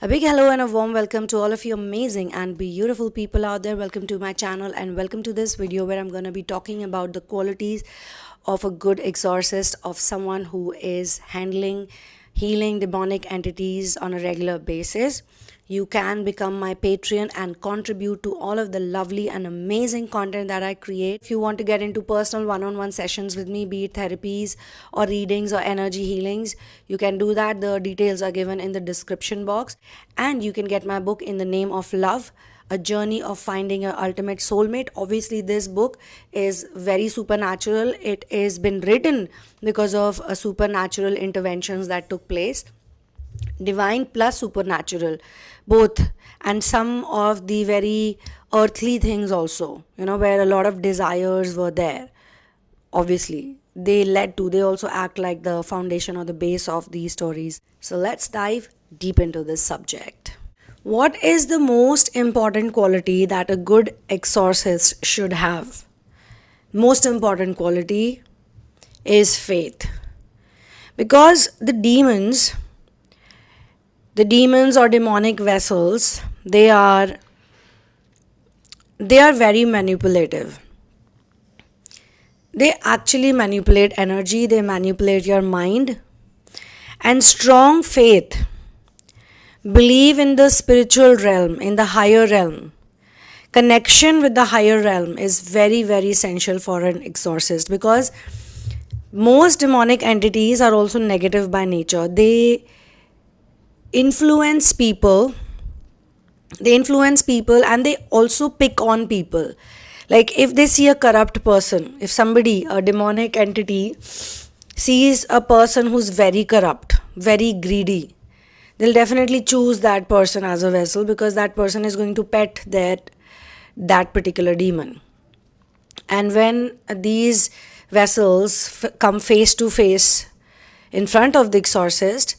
A big hello and a warm welcome to all of you amazing and beautiful people out there. Welcome to my channel and welcome to this video where I'm going to be talking about the qualities of a good exorcist, of someone who is handling, healing demonic entities on a regular basis. You can become my Patreon and contribute to all of the lovely and amazing content that I create. If you want to get into personal one-on-one sessions with me, be it therapies or readings or energy healings, you can do that. The details are given in the description box. And you can get my book In the Name of Love, A Journey of Finding Your Ultimate Soulmate. Obviously, this book is very supernatural. It has been written because of supernatural interventions that took place. Divine plus supernatural, both, and some of the very earthly things also, where a lot of desires were there. Obviously, they also act like the foundation or the base of these stories. So let's dive deep into this subject. What is the most important quality that a good exorcist should have? Most important quality is faith. Because the demons or demonic vessels, they are very manipulative. They actually manipulate energy, they manipulate your mind. And strong faith, believe in the spiritual realm, in the higher realm. Connection with the higher realm is very, very essential for an exorcist, because most demonic entities are also negative by nature. They influence people and they also pick on people. Like if they see a corrupt person, if somebody, a demonic entity, sees a person who's very corrupt, very greedy, they'll definitely choose that person as a vessel, because that person is going to pet that particular demon. And when these vessels come face to face in front of the exorcist,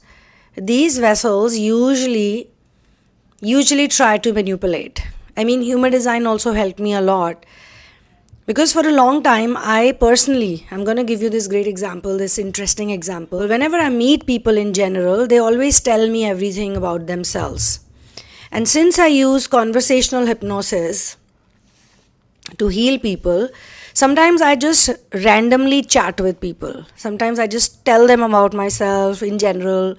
these vessels usually try to manipulate. I mean, human design also helped me a lot, because for a long time, I'm going to give you this great example, this interesting example. Whenever I meet people in general, they always tell me everything about themselves. And since I use conversational hypnosis to heal people, sometimes I just randomly chat with people. Sometimes I just tell them about myself in general.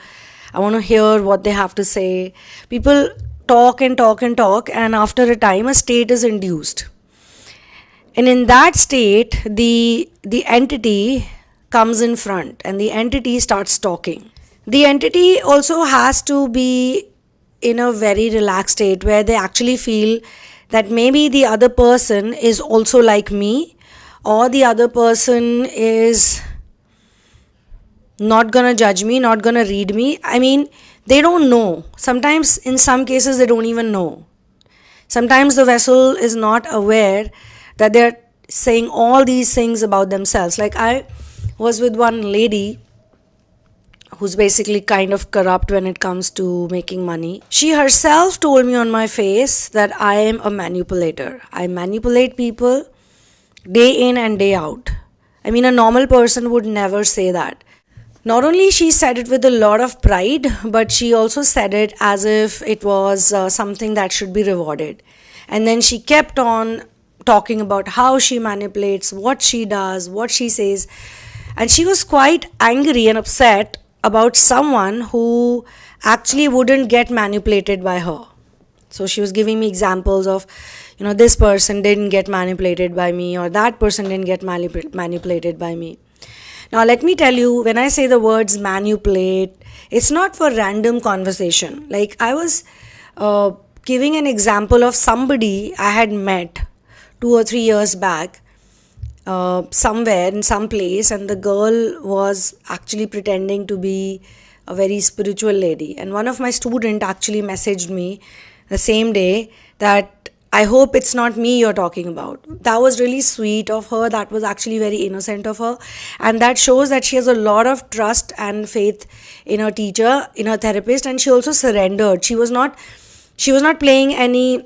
I want to hear what they have to say. People talk and talk and talk, and after a time, a state is induced. And in that state, the entity comes in front and the entity starts talking. The entity also has to be in a very relaxed state where they actually feel that maybe the other person is also like me, or the other person is not gonna judge me, not gonna read me. I mean, they don't know. Sometimes, in some cases, they don't even know. Sometimes the vessel is not aware that they're saying all these things about themselves. Like I was with one lady who's basically kind of corrupt when it comes to making money. She herself told me on my face that I am a manipulator. I manipulate people day in and day out. I mean, a normal person would never say that. Not only she said it with a lot of pride, but she also said it as if it was something that should be rewarded. And then she kept on talking about how she manipulates, what she does, what she says. And she was quite angry and upset about someone who actually wouldn't get manipulated by her. So she was giving me examples of, this person didn't get manipulated by me, or that person didn't get manipulated by me. Now, let me tell you, when I say the words manipulate, it's not for random conversation. Like I was giving an example of somebody I had met 2 or 3 years back somewhere in some place, and the girl was actually pretending to be a very spiritual lady. And one of my students actually messaged me the same day that I hope it's not me you're talking about. That was really sweet of her. That was actually very innocent of her. And that shows that she has a lot of trust and faith in her teacher, in her therapist. And she also surrendered. She was not playing any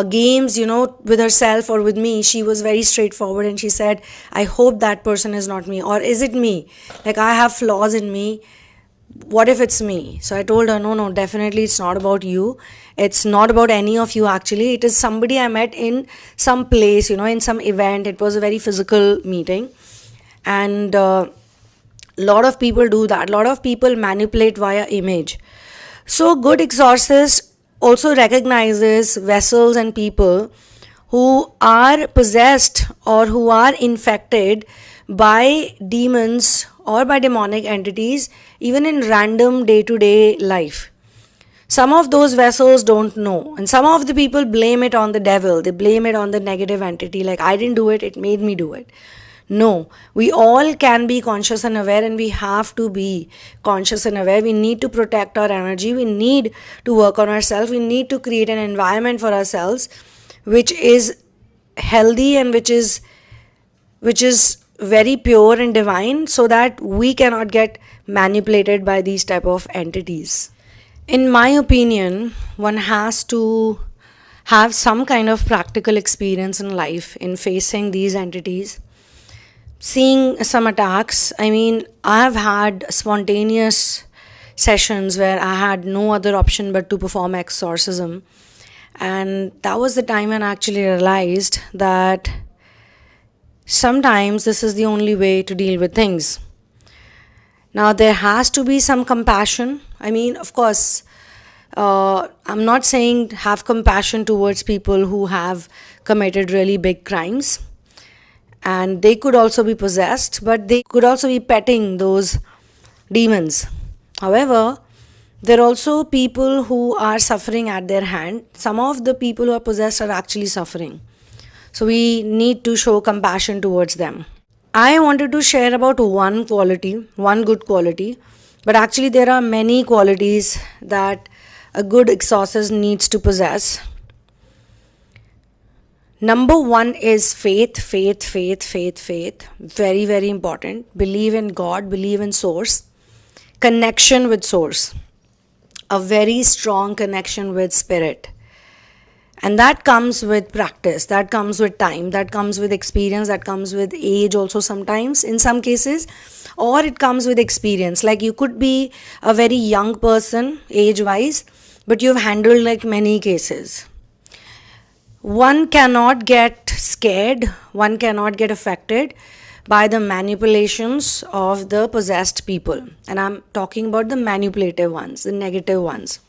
games, with herself or with me. She was very straightforward and she said, I hope that person is not me. Or is it me? Like I have flaws in me. what if it's me? So I told her, no, definitely it's not about you. It's not about any of you actually. It is somebody I met in some place, in some event. It was a very physical meeting. And lot of people do that. Lot of people manipulate via image. So good exorcist also recognizes vessels and people who are possessed or who are infected by demons or by demonic entities, even in random day-to-day life. Some of those vessels don't know, and some of the people blame it on the devil. They blame it on the negative entity, like I didn't do it, it made me do it. No, we all can be conscious and aware, and we have to be conscious and aware. We need to protect our energy. We need to work on ourselves. We need to create an environment for ourselves which is healthy and which is very pure and divine, so that we cannot get manipulated by these type of entities. In my opinion, one has to have some kind of practical experience in life in facing these entities. Seeing some attacks, I have had spontaneous sessions where I had no other option but to perform exorcism. And that was the time when I actually realized that sometimes this is the only way to deal with things. Now, there has to be some compassion. Of course, I'm not saying have compassion towards people who have committed really big crimes. And they could also be possessed, but they could also be petting those demons. However, there are also people who are suffering at their hand. Some of the people who are possessed are actually suffering. So we need to show compassion towards them. I wanted to share about one quality, one good quality, but actually there are many qualities that a good exorcist needs to possess. Number one is faith. Very, very important. Believe in God, believe in source. Connection with source. A very strong connection with spirit. And that comes with practice, that comes with time, that comes with experience, that comes with age also sometimes in some cases, or it comes with experience. Like you could be a very young person age-wise, but you've handled like many cases. One cannot get scared, one cannot get affected by the manipulations of the possessed people. And I'm talking about the manipulative ones, the negative ones.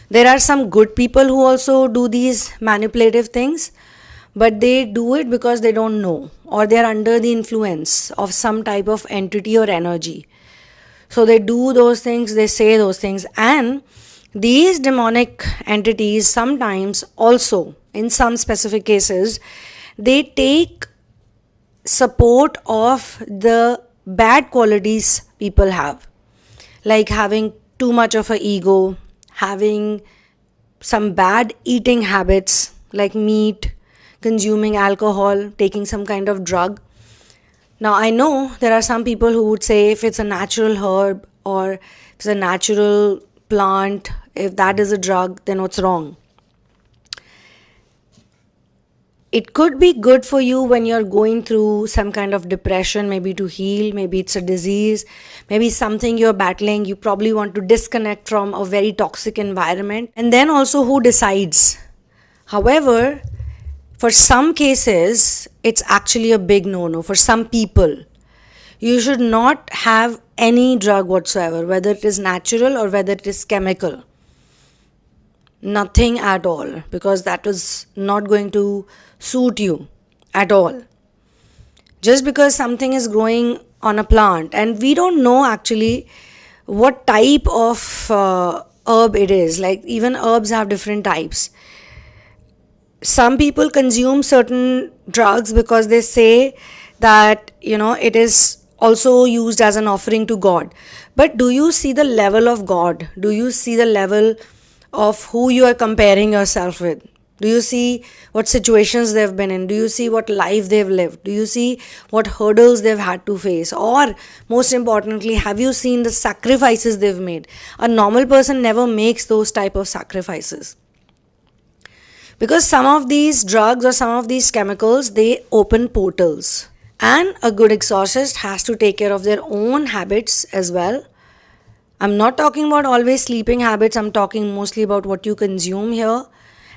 There are some good people who also do these manipulative things, but they do it because they don't know, or they are under the influence of some type of entity or energy. So they do those things, they say those things, and these demonic entities sometimes also, in some specific cases, they take support of the bad qualities people have, like having too much of an ego, having some bad eating habits like meat, consuming alcohol, taking some kind of drug. Now I know there are some people who would say if it's a natural herb or if it's a natural plant, if that is a drug, then what's wrong? It could be good for you when you're going through some kind of depression, maybe to heal, maybe it's a disease, maybe something you're battling, you probably want to disconnect from a very toxic environment. And then also who decides? However, for some cases, it's actually a big no-no. For some people, you should not have any drug whatsoever, whether it is natural or whether it is chemical. Nothing at all, because that is not going to suit you at all. Just because something is growing on a plant, and we don't know actually what type of herb it is. Like even herbs have different types. Some people consume certain drugs because they say that it is also used as an offering to God. But do you see the level of God? Do you see the level of who you are comparing yourself with? Do you see what situations they've been in? Do you see what life they've lived? Do you see what hurdles they've had to face? Or most importantly, have you seen the sacrifices they've made? A normal person never makes those type of sacrifices. Because some of these drugs or some of these chemicals, they open portals. And a good exorcist has to take care of their own habits as well. I'm not talking about always sleeping habits, I'm talking mostly about what you consume here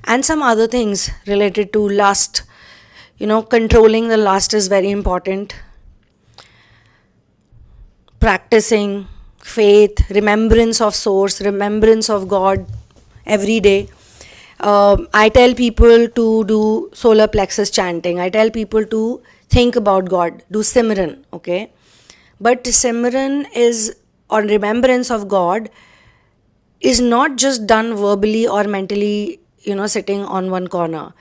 and some other things related to lust. Controlling the lust is very important. Practicing faith, remembrance of source, remembrance of God every day. I tell people to do solar plexus chanting. I tell people to think about God, do Simran, okay? But Simran is, or remembrance of God, is not just done verbally or mentally, sitting on one corner.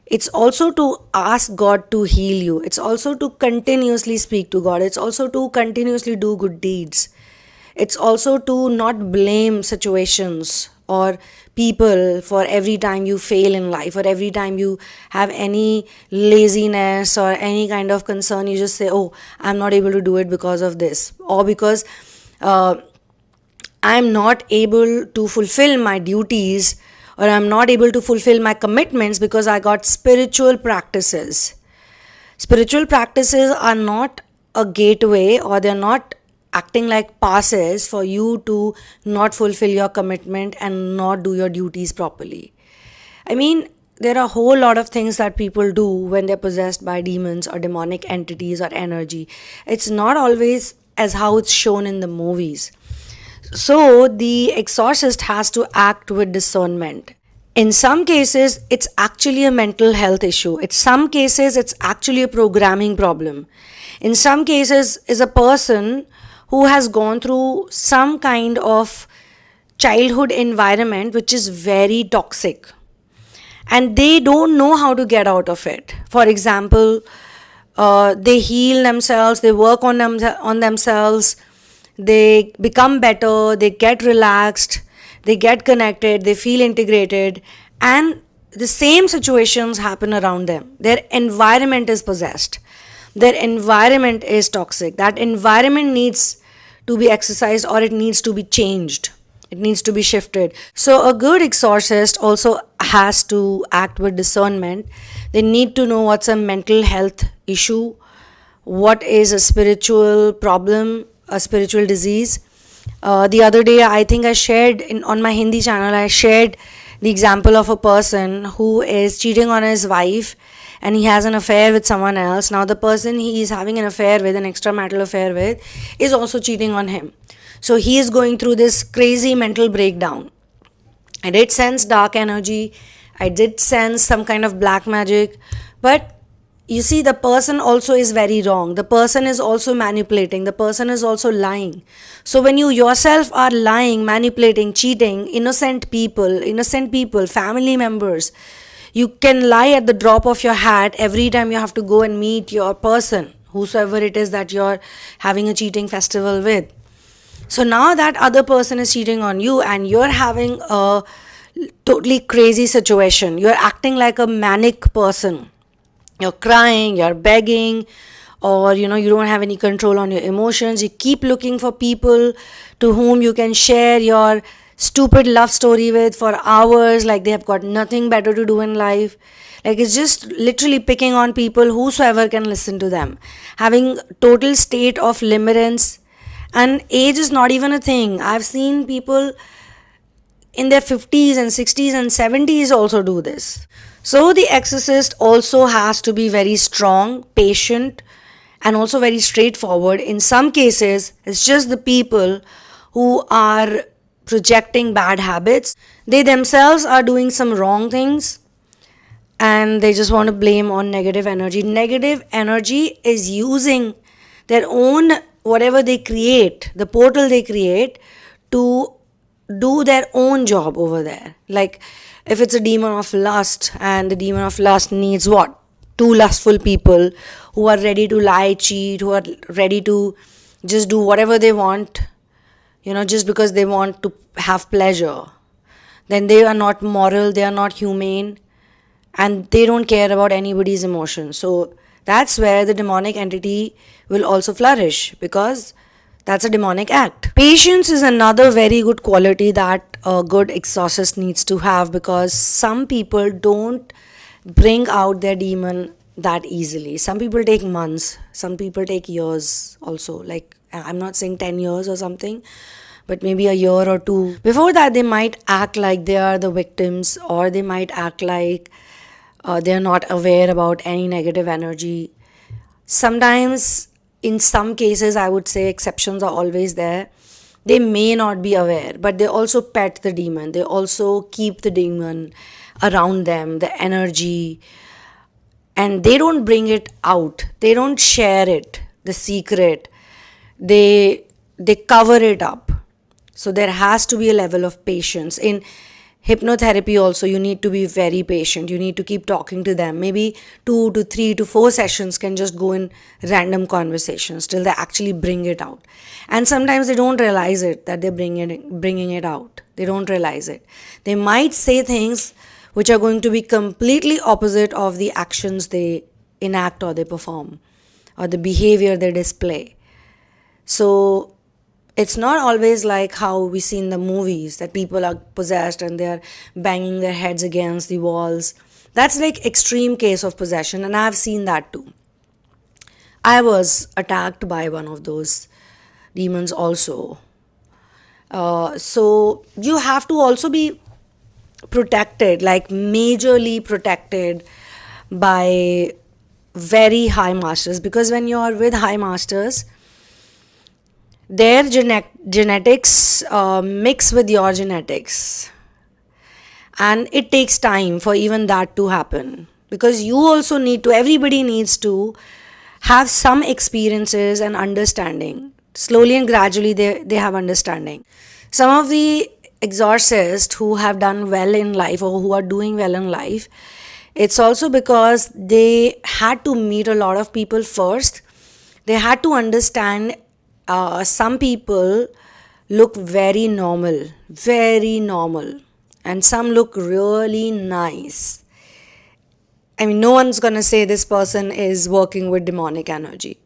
It's also to ask God to heal you. It's also to continuously speak to God. It's also to continuously do good deeds. It's also to not blame situations or people for every time you fail in life, or every time you have any laziness or any kind of concern. You just say, oh, I'm not able to do it because of this, or because I'm not able to fulfill my duties, or I'm not able to fulfill my commitments because I got spiritual practices. Spiritual practices are not a gateway, or they're not acting like passes for you to not fulfill your commitment and not do your duties properly. I mean, there are a whole lot of things that people do when they're possessed by demons or demonic entities or energy. It's not always as how it's shown in the movies. So the exorcist has to act with discernment. In some cases, it's actually a mental health issue. In some cases, it's actually a programming problem. In some cases, is a person who has gone through some kind of childhood environment which is very toxic, and they don't know how to get out of it. For example, they heal themselves, they work on themselves, they become better, they get relaxed, they get connected, they feel integrated, and the same situations happen around them. Their environment is possessed, their environment is toxic. That environment needs to be exercised, or it needs to be changed, it needs to be shifted. So a good exorcist also has to act with discernment. They need to know what's a mental health issue, what is a spiritual problem, a spiritual disease. The other day, I think I shared on my Hindi channel, I shared the example of a person who is cheating on his wife and he has an affair with someone else. Now the person he is having an affair with, an extramarital affair with, is also cheating on him. So he is going through this crazy mental breakdown. I did sense dark energy, I did sense some kind of black magic, but you see, the person also is very wrong. The person is also manipulating. The person is also lying. So when you yourself are lying, manipulating, cheating, innocent people, family members, you can lie at the drop of your hat every time you have to go and meet your person, whosoever it is that you're having a cheating festival with. So now that other person is cheating on you and you're having a totally crazy situation. You're acting like a manic person. You're crying, you're begging, or you don't have any control on your emotions. You keep looking for people to whom you can share your stupid love story with for hours, like they have got nothing better to do in life. Like it's just literally picking on people, whosoever can listen to them. Having total state of limerence, and age is not even a thing. I've seen people in their 50s and 60s and 70s also do this. So the exorcist also has to be very strong, patient, and also very straightforward. In some cases, it's just the people who are projecting bad habits. They themselves are doing some wrong things and they just want to blame on negative energy. Negative energy is using their own, whatever they create, the portal they create, to do their own job over there. Like if it's a demon of lust, and the demon of lust needs what? Two lustful people who are ready to lie, cheat, who are ready to just do whatever they want, just because they want to have pleasure. Then they are not moral, they are not humane, and they don't care about anybody's emotions. So that's where the demonic entity will also flourish, because that's a demonic act. Patience is another very good quality that a good exorcist needs to have, because some people don't bring out their demon that easily. Some people take months, some people take years also. Like, I'm not saying 10 years or something, but maybe a year or two. Before that, they might act like they are the victims, or they might act like they're not aware about any negative energy. Sometimes, in some cases, I would say exceptions are always there. They may not be aware, but they also pet the demon. They also keep the demon around them, the energy, and they don't bring it out. They don't share it, the secret. They cover it up. So there has to be a level of patience. In hypnotherapy also, you need to be very patient. You need to keep talking to them. Maybe 2 to 3 to 4 sessions can just go in random conversations till they actually bring it out. And sometimes they don't realize it, that they're bringing it out. They don't realize it. They might say things which are going to be completely opposite of the actions they enact or they perform, or the behavior they display. So it's not always like how we see in the movies, that people are possessed and they're banging their heads against the walls. That's like extreme case of possession, and I've seen that too. I was attacked by one of those demons also. So you have to also be protected, like majorly protected by very high masters, because when you are with high masters, their genetics mix with your genetics, and it takes time for even that to happen, because you also need to, everybody needs to have some experiences and understanding. Slowly and gradually they have understanding. Some of the exorcists who have done well in life, or who are doing well in life, it's also because they had to meet a lot of people first. They had to understand some people look very normal, and some look really nice. I mean, no one's gonna say this person is working with demonic energy,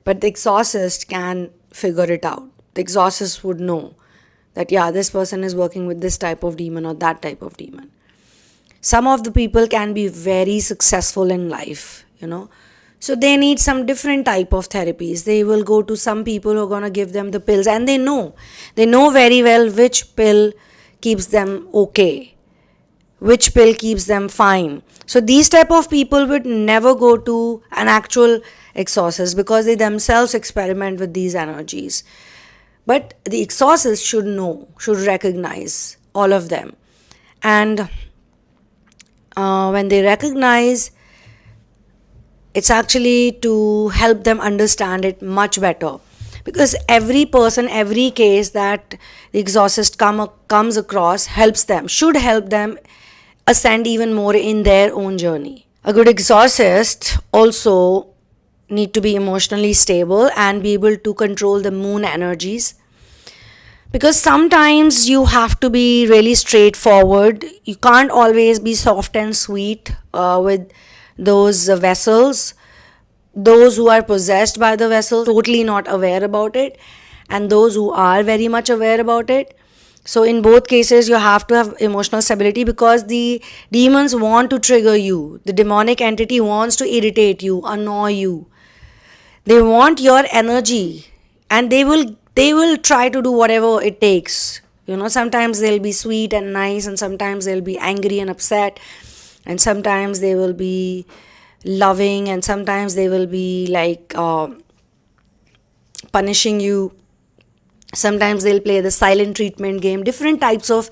but the exorcist can figure it out. The exorcist would know that, yeah, this person is working with this type of demon or that type of demon. Some of the people can be very successful in life, so they need some different type of therapies. They will go to some people who are going to give them the pills, and they know very well which pill keeps them okay, which pill keeps them fine. So these type of people would never go to an actual exorcist, because they themselves experiment with these energies. But the exorcist should know, should recognize all of them. And when they recognize, it's actually to help them understand it much better. Because every person, every case that the exorcist comes across should help them ascend even more in their own journey. A good exorcist also need to be emotionally stable and be able to control the moon energies, because sometimes you have to be really straightforward. You can't always be soft and sweet with those vessels. Those who are possessed by the vessel, totally not aware about it, and those who are very much aware about it. So in both cases, you have to have emotional stability, because the demons want to trigger you. The demonic entity wants to irritate you, annoy you. They want your energy, and they will try to do whatever it takes. Sometimes they'll be sweet and nice, and sometimes they'll be angry and upset, and sometimes they will be loving, and sometimes they will be like punishing you. Sometimes they'll play the silent treatment game. Different types of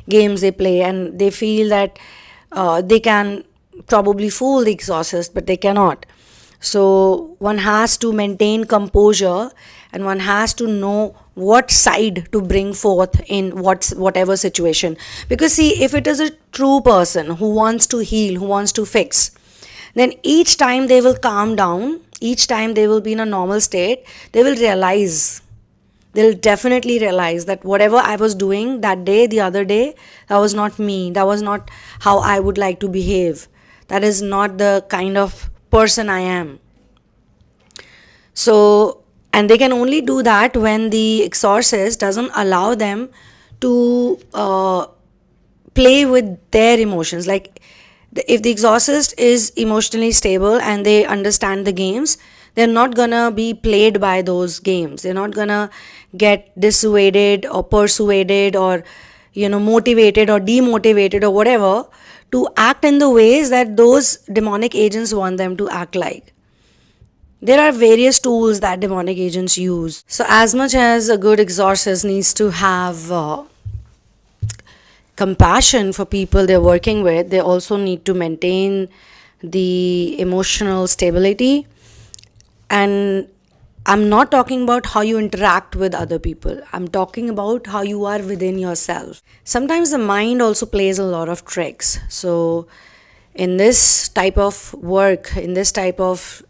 games they play, and they feel that they can probably fool the exorcist, but they cannot. So one has to maintain composure, and one has to know what side to bring forth in whatever situation. Because see, if it is a true person who wants to heal, who wants to fix, then each time they will calm down, each time they will be in a normal state, they'll definitely realize that whatever I was doing that day, the other day, that was not me. That was not how I would like to behave. That is not the kind of person I am. So, and they can only do that when the exorcist doesn't allow them to play with their emotions. Like, if the exorcist is emotionally stable and they understand the games, They're not gonna be played by those games. They're not gonna get dissuaded or persuaded or, motivated or demotivated or whatever to act in the ways that those demonic agents want them to act like. There are various tools that demonic agents use. So as much as a good exorcist needs to have compassion for people they're working with, they also need to maintain the emotional stability. And I'm not talking about how you interact with other people. I'm talking about how you are within yourself. Sometimes the mind also plays a lot of tricks. So in this type of work, in this type of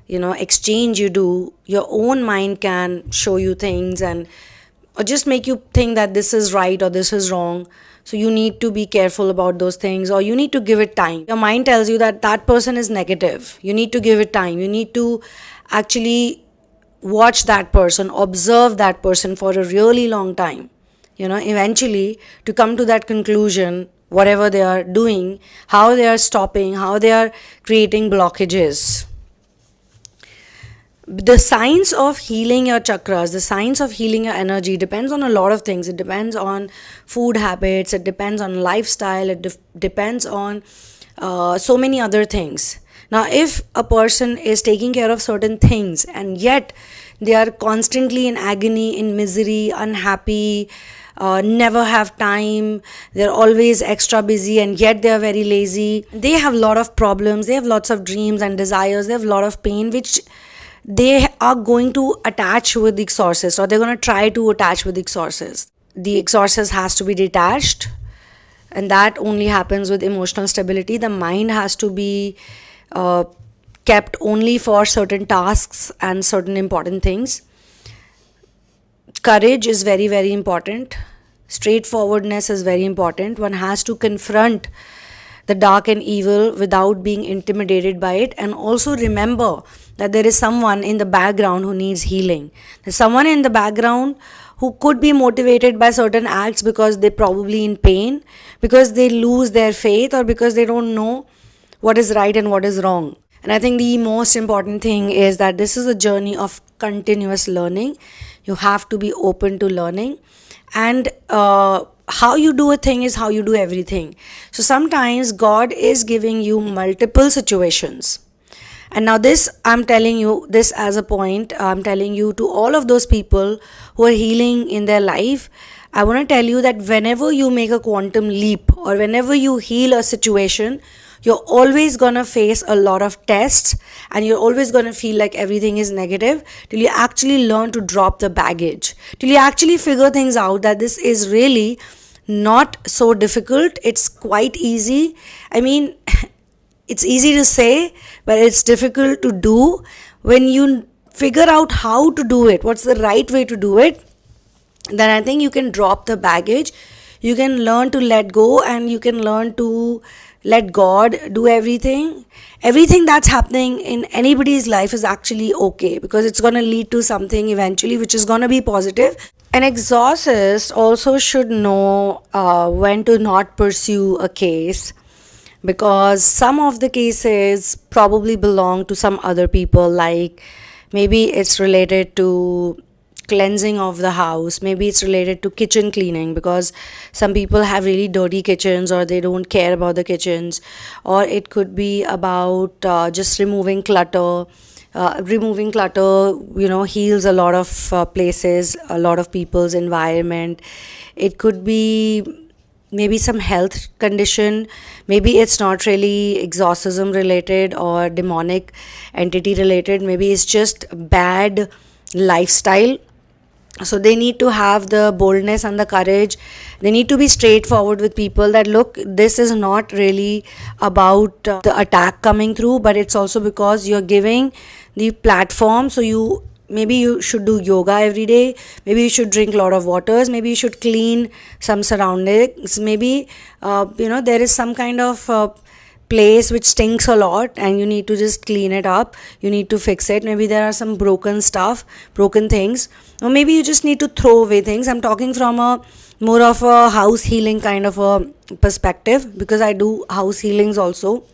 exchange you do, your own mind can show you things or just make you think that this is right or this is wrong. So you need to be careful about those things, or you need to give it time. Your mind tells you that that person is negative. You need to give it time. You need to actually watch that person, observe that person for a really long time. Eventually to come to that conclusion, whatever they are doing, how they are stopping, how they are creating blockages. The science of healing your chakras, the science of healing your energy depends on a lot of things. It depends on food habits, it depends on lifestyle, it depends on so many other things. Now, if a person is taking care of certain things and yet they are constantly in agony, in misery, unhappy, never have time, they're always extra busy, and yet they are very lazy, they have a lot of problems, they have lots of dreams and desires, they have a lot of pain which they are going to attach with the exorcist, or they're going to try to attach with the exorcist. The exorcist has to be detached, and that only happens with emotional stability. The mind has to be kept only for certain tasks and certain important things. Courage is very, very important. Straightforwardness is very important. One has to confront the dark and evil without being intimidated by it, and also remember that there is someone in the background who needs healing. There's someone in the background who could be motivated by certain acts because they're probably in pain, because they lose their faith, or because they don't know what is right and what is wrong. And I think the most important thing is that this is a journey of continuous learning. You have to be open to learning, and how you do a thing is how you do everything. So sometimes God is giving you multiple situations. And now this, I'm telling you this as a point, I'm telling you to all of those people who are healing in their life, I want to tell you that whenever you make a quantum leap, or whenever you heal a situation, you're always going to face a lot of tests, and you're always going to feel like everything is negative, till you actually learn to drop the baggage, till you actually figure things out that this is really not so difficult. It's quite easy. I mean, it's easy to say, but it's difficult to do. When you figure out how to do it, what's the right way to do it, then I think you can drop the baggage. You can learn to let go, and you can learn to let God do everything. Everything that's happening in anybody's life is actually okay, because it's going to lead to something eventually which is going to be positive. An exorcist also should know when to not pursue a case, because some of the cases probably belong to some other people. Like maybe it's related to cleansing of the house, maybe it's related to kitchen cleaning, because some people have really dirty kitchens, or they don't care about the kitchens, or it could be about just removing clutter. Removing clutter, heals a lot of places, a lot of people's environment. It could be maybe some health condition. Maybe it's not really exorcism related or demonic entity related. Maybe it's just bad lifestyle. So they need to have the boldness and the courage. They need to be straightforward with people that, look, this is not really about the attack coming through, but it's also because you're giving the platform. So maybe you should do yoga every day. Maybe you should drink a lot of waters. Maybe you should clean some surroundings. Maybe, there is some kind of place which stinks a lot, and you need to just clean it up. You need to fix it. Maybe there are some broken things, or maybe you just need to throw away things. I'm talking from more of a house healing kind of a perspective, because I do house healings also,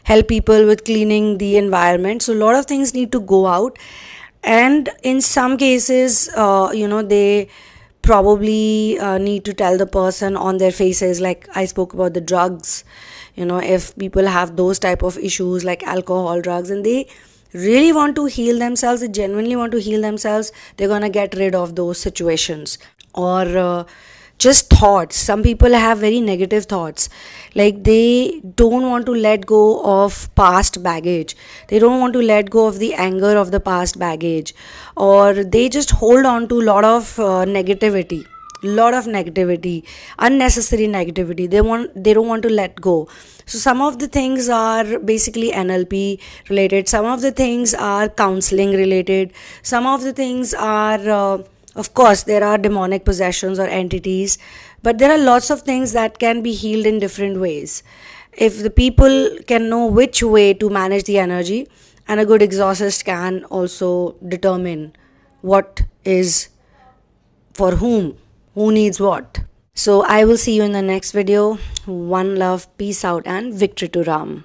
help people with cleaning the environment. So a lot of things need to go out, and in some cases they probably need to tell the person on their faces, like I spoke about the drugs. If people have those type of issues like alcohol, drugs, and they really want to heal themselves, they genuinely want to heal themselves, they're gonna get rid of those situations. Or just thoughts. Some people have very negative thoughts, like they don't want to let go of past baggage, they don't want to let go of the anger of the past baggage, or they just hold on to a lot of negativity, unnecessary negativity. They don't want to let go. So some of the things are basically NLP related, some of the things are counseling related, some of the things are of course there are demonic possessions or entities, but there are lots of things that can be healed in different ways. If the people can know which way to manage the energy, and a good exorcist can also determine what is for whom, who needs what. So I will see you in the next video. One love, peace out, and victory to Ram.